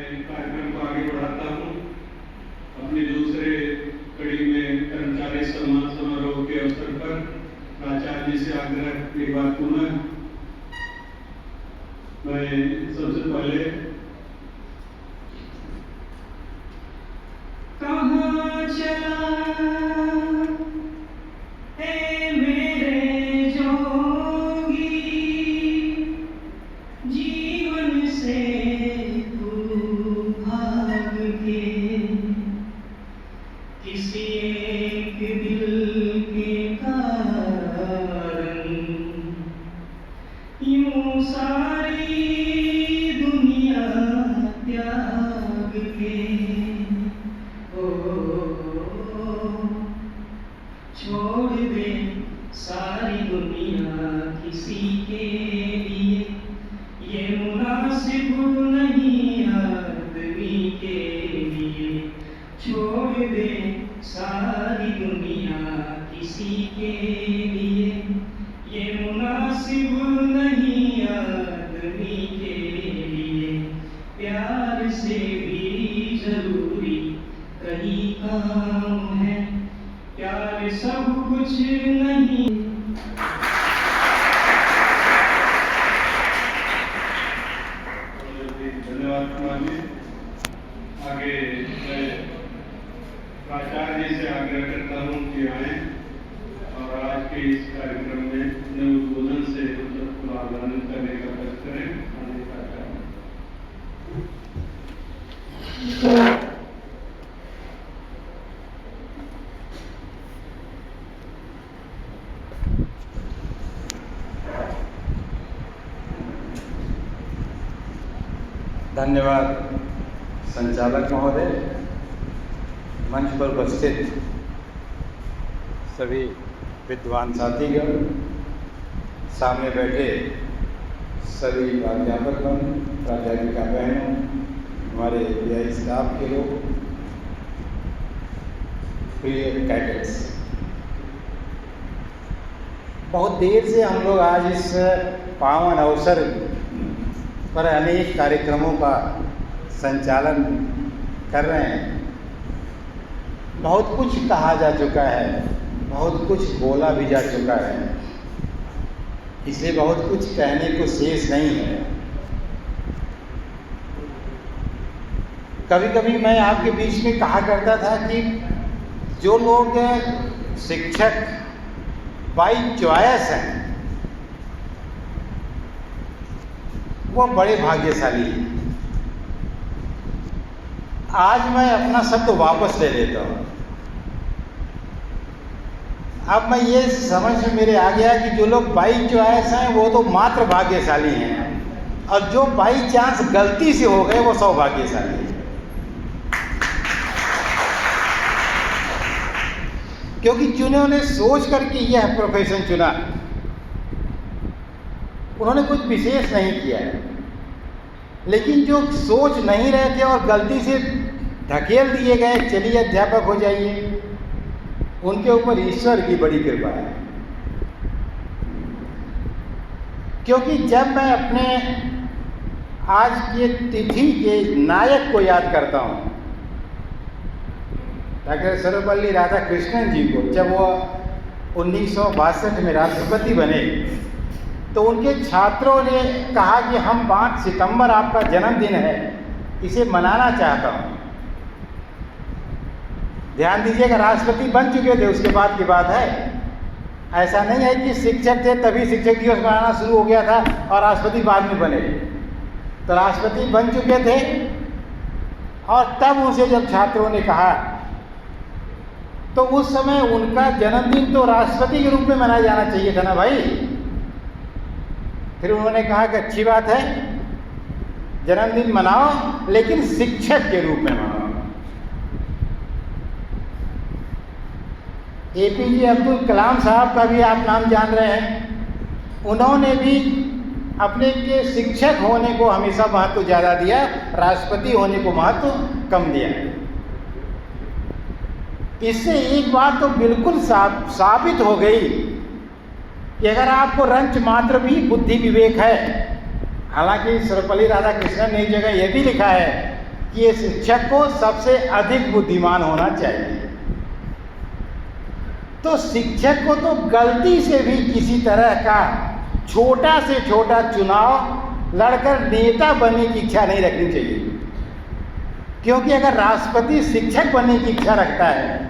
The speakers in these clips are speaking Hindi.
कार्यक्रम को आगे बढ़ाता हूँ। अपने दूसरे कड़ी में कर्मचारी सम्मान समारोह के अवसर पर प्राचार्य जी से आग्रह एक बार पुनः मैं सबसे पहले कहाँ चला है मेरे जोगी, जीवन से तू भाग के, किसी एक दिल के कारण यूं सारी दुनिया त्याग के छोड़ दे सारी दुनिया किसी के लिए, ये मुनासिब नहीं आदमी के लिए। छोड़ दे सारी दुनिया किसी के लिए, ये मुनासिब नहीं आदमी के लिए। प्यार से भी जरूरी कहीं काम है, प्यार सब कुछ नहीं। धन्यवाद कुमार जी। आगे मैं प्राचार्य जी से आग्रह करता हूँ कि आए और आज के इस कार्यक्रम में अपने उद्बोधन से सबको लाभान्वित करने का प्रयास करें। धन्यवाद संचालक महोदय, मंच पर उपस्थित सभी विद्वान साथीगण, सामने बैठे सभी प्राध्यापकगण, प्राध्यापिका बहनों, हमारे व्यय स्टाफ के लोग, प्रिय कैडेट्स, बहुत देर से हम लोग आज इस पावन अवसर पर अनेक कार्यक्रमों का संचालन कर रहे हैं। बहुत कुछ कहा जा चुका है, बहुत कुछ बोला भी जा चुका है, इसलिए बहुत कुछ कहने को शेष नहीं है। कभी कभी मैं आपके बीच में कहा करता था कि जो लोग शिक्षक बाई चॉइस हैं वो बड़े भाग्यशाली हैं। आज मैं अपना शब्द वापस ले लेता हूँ। अब मैं ये समझ में मेरे आ गया कि जो लोग बाई चॉइस हैं वो तो मात्र भाग्यशाली हैं, और जो बाई चांस गलती से हो गए वो सौभाग्यशाली हैं। क्योंकि जिन्होंने सोच करके यह प्रोफेशन चुना, उन्होंने कुछ विशेष नहीं किया है, लेकिन जो सोच नहीं रहे थे और गलती से धकेल दिए गए, चलिए अध्यापक हो जाइए, उनके ऊपर ईश्वर की बड़ी कृपा है। क्योंकि जब मैं अपने आज के तिथि के नायक को याद करता हूँ, डॉक्टर सर्वपल्ली राधाकृष्णन जी को, जब वो 1962 में राष्ट्रपति बने तो उनके छात्रों ने कहा कि हम 5 सितंबर आपका जन्मदिन है, इसे मनाना चाहता हूँ। ध्यान दीजिएगा, राष्ट्रपति बन चुके थे, उसके बाद की बात है। ऐसा नहीं है कि शिक्षक थे तभी शिक्षक दिवस मनाना शुरू हो गया था और राष्ट्रपति बाद में बने। तो राष्ट्रपति बन चुके थे और तब उनसे जब छात्रों ने कहा, तो उस समय उनका जन्मदिन तो राष्ट्रपति के रूप में मनाया जाना चाहिए था ना भाई। फिर उन्होंने कहा कि अच्छी बात है, जन्मदिन मनाओ, लेकिन शिक्षक के रूप में मनाओ। एपीजे अब्दुल कलाम साहब का भी आप नाम जान रहे हैं। उन्होंने भी अपने के शिक्षक होने को हमेशा महत्व ज़्यादा दिया, राष्ट्रपति होने को महत्व कम दिया। इससे एक बात तो बिल्कुल साबित हो गई कि अगर आपको रंच मात्र भी बुद्धि विवेक है, हालांकि सर्वपल्ली राधाकृष्णन ने एक जगह यह भी लिखा है कि ये शिक्षक को सबसे अधिक बुद्धिमान होना चाहिए। तो शिक्षक को तो गलती से भी किसी तरह का छोटा से छोटा चुनाव लड़कर नेता बनने की इच्छा नहीं रखनी चाहिए, क्योंकि अगर राष्ट्रपति शिक्षक बनने की इच्छा रखता है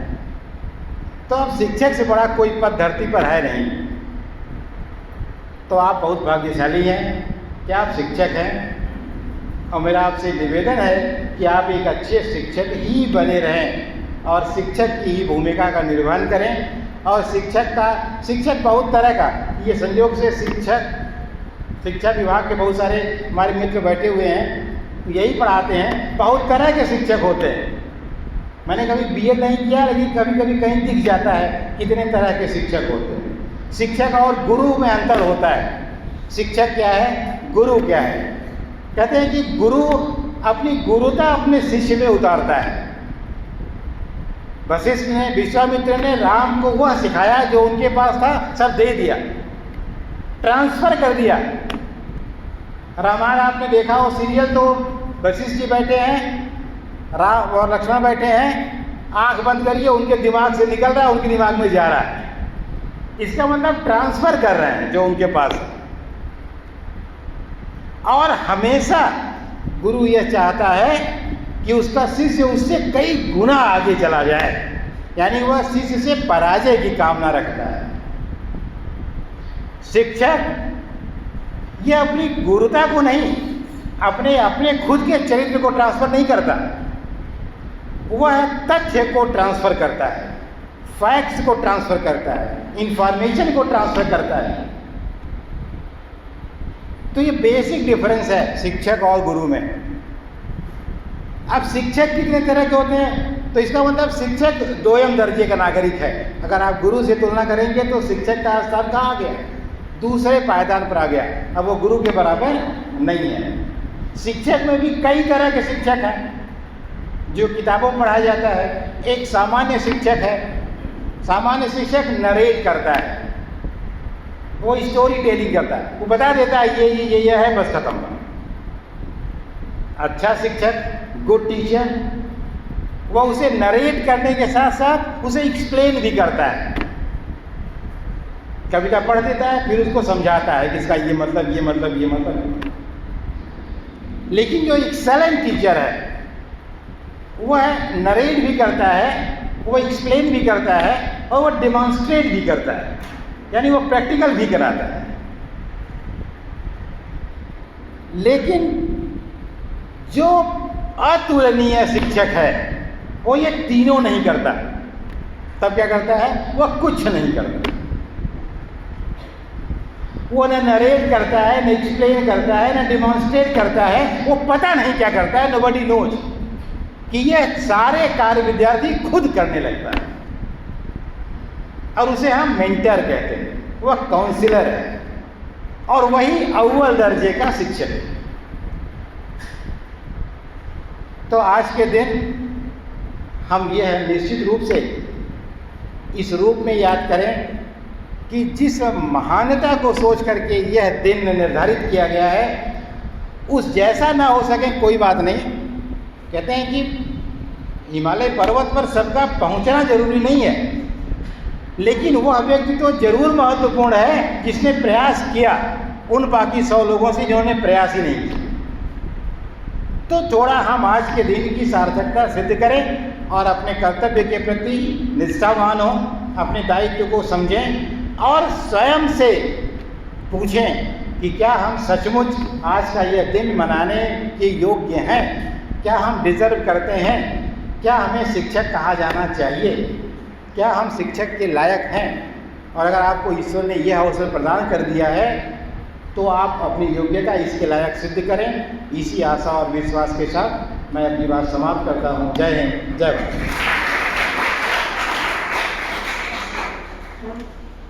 तो अब शिक्षक से बड़ा कोई पद धरती पर है नहीं। तो आप बहुत भाग्यशाली हैं कि आप शिक्षक हैं, और मेरा आपसे निवेदन है कि आप एक अच्छे शिक्षक ही बने रहें और शिक्षक की ही भूमिका का निर्वहन करें। और शिक्षक बहुत तरह का, ये संयोग से शिक्षा विभाग के बहुत सारे हमारे मित्र बैठे हुए हैं, यही पढ़ाते हैं, बहुत तरह के शिक्षक होते हैं। मैंने कभी बीएड नहीं किया, लेकिन कभी कभी कहीं दिख जाता है कितने तरह के शिक्षक होते हैं। शिक्षक और गुरु में अंतर होता है। शिक्षक क्या है, गुरु क्या है? कहते हैं कि गुरु अपनी गुरुता अपने शिष्य में उतारता है। वशिष्ठ ने, विश्वामित्र ने राम को वह सिखाया जो उनके पास था, सब दे दिया, ट्रांसफर कर दिया। रामायण आपने देखा हो सीरियल, तो वशिष्ठ जी बैठे हैं, राम और लक्ष्मण बैठे हैं, आंख बंद करिए, उनके दिमाग से निकल रहा है, उनके दिमाग में जा रहा है। इसका मतलब ट्रांसफर कर रहे हैं जो उनके पास है। और हमेशा गुरु यह चाहता है कि उसका शिष्य उससे कई गुना आगे चला जाए, यानी वह शिष्य से पराजय की कामना रखता है। शिक्षक यह अपनी गुरुता को नहीं, अपने खुद के चरित्र को ट्रांसफर नहीं करता, वह तथ्य को ट्रांसफर करता है, फैक्ट्स को ट्रांसफर करता है, इंफॉर्मेशन को ट्रांसफर करता है। तो ये बेसिक डिफरेंस है शिक्षक और गुरु में। अब शिक्षक कितने तरह के होते हैं, तो इसका मतलब शिक्षक दोयम दर्जे का नागरिक है। अगर आप गुरु से तुलना करेंगे तो शिक्षक का स्थान कहाँ आ गया, दूसरे पायदान पर आ गया, अब वो गुरु के बराबर नहीं है। शिक्षक में भी कई तरह के शिक्षक हैं जो किताबों में पढ़ाया जाता है। एक सामान्य शिक्षक है, सामान्य शिक्षक नरेट करता है, वो स्टोरी टेलिंग करता है, वो बता देता है ये है, बस खत्म। अच्छा शिक्षक, गुड टीचर, वह उसे नरेट करने के साथ साथ उसे एक्सप्लेन भी करता है। कविता पढ़ देता है, फिर उसको समझाता है कि इसका ये मतलब, ये मतलब, ये मतलब। लेकिन जो एक्सेलेंट टीचर है वह नरेट भी करता है, वो एक्सप्लेन भी करता है, और वो डिमॉन्स्ट्रेट भी करता है, यानी वो प्रैक्टिकल भी कराता है। लेकिन जो अतुलनीय शिक्षक है वो ये तीनों नहीं करता। तब क्या करता है, वह कुछ नहीं करता। वो न नरेट करता है, न एक्सप्लेन करता है, न डिमॉन्स्ट्रेट करता है, वो पता नहीं क्या करता है, नोबडी नोज, कि यह सारे कार्य विद्यार्थी खुद करने लगता है। और उसे हम मेंटर कहते हैं, वह काउंसलर है, और वही अव्वल दर्जे का शिक्षक है। तो आज के दिन हम यह निश्चित रूप से इस रूप में याद करें कि जिस महानता को सोच करके यह दिन निर्धारित किया गया है, उस जैसा ना हो सके कोई बात नहीं। कहते हैं कि हिमालय पर्वत पर सबका पहुंचना जरूरी नहीं है, लेकिन वह व्यक्ति तो जरूर महत्वपूर्ण है जिसने प्रयास किया उन बाकी 100 लोगों से जिन्होंने प्रयास ही नहीं किया। तो थोड़ा हम आज के दिन की सार्थकता सिद्ध करें और अपने कर्तव्य के प्रति निष्ठावान हों, अपने दायित्व को समझें और स्वयं से पूछें कि क्या हम सचमुच आज का यह दिन मनाने के योग्य हैं, क्या हम डिजर्व करते हैं, क्या हमें शिक्षक कहा जाना चाहिए, क्या हम शिक्षक के लायक हैं। और अगर आपको ईश्वर ने यह अवसर प्रदान कर दिया है तो आप अपनी योग्यता इसके लायक सिद्ध करें। इसी आशा और विश्वास के साथ मैं अपनी बात समाप्त करता हूँ। जय हिंद, जय भारत।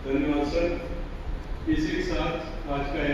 धन्यवाद सर। इसी के साथ आज का